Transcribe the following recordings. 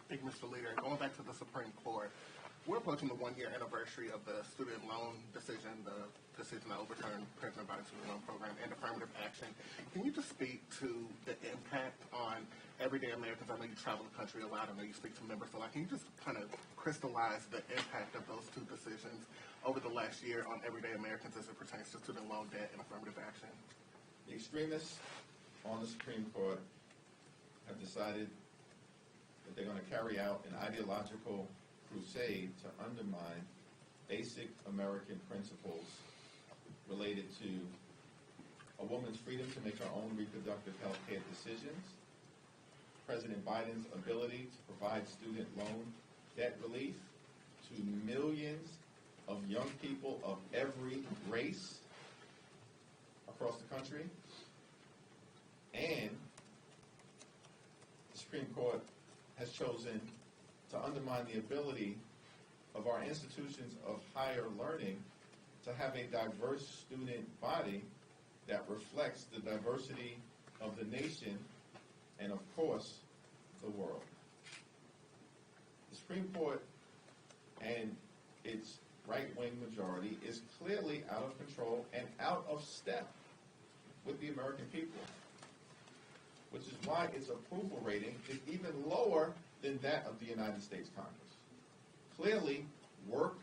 Thank you, Mr. Leader. And going back to the Supreme Court, we're approaching the one-year anniversary of the student loan decision, the decision that overturned President Biden's student loan program and affirmative action. Can you just speak to the impact on everyday Americans? I know you travel the country a lot. I know you speak to members a lot. Can you just kind of crystallize the impact of those two decisions over the last year on everyday Americans as it pertains to student loan debt and affirmative action? The extremists on the Supreme Court have decided that they're going to carry out an ideological crusade to undermine basic American principles related to a woman's freedom to make her own reproductive health care decisions, President Biden's ability to provide student loan debt relief to millions of young people of every race across the country, and the Supreme Court has chosen to undermine the ability of our institutions of higher learning to have a diverse student body that reflects the diversity of the nation and, of course, the world. The Supreme Court and its right-wing majority is clearly out of control and out of step with the American people, which is why its approval rating is even lower than that of the United States Congress. Clearly, work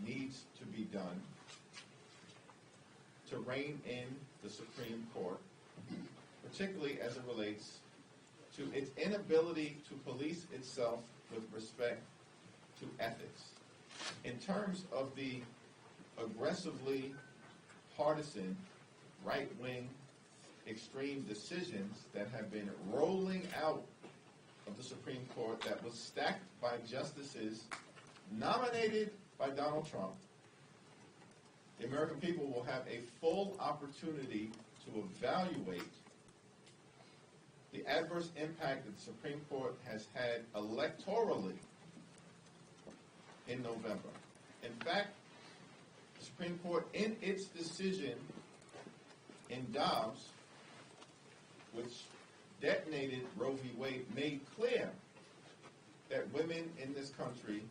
needs to be done to rein in the Supreme Court, particularly as it relates to its inability to police itself with respect to ethics. In terms of the aggressively partisan, right-wing, extreme decisions that have been rolling out of the Supreme Court that was stacked by justices nominated by Donald Trump, the American people will have a full opportunity to evaluate the adverse impact that the Supreme Court has had electorally in November. In fact, the Supreme Court, in its decision in Dobbs, which detonated Roe v. Wade, made clear that women in this country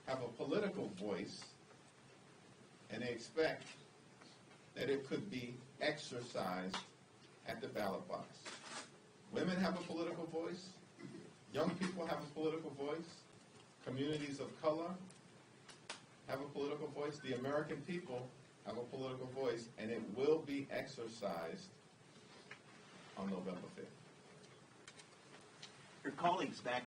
have a political voice, and they expect that it could be exercised at the ballot box. Women have a political voice. Young people have a political voice. Communities of color have a political voice. The American people have a political voice, and it will be exercised on November 5th. Your colleagues back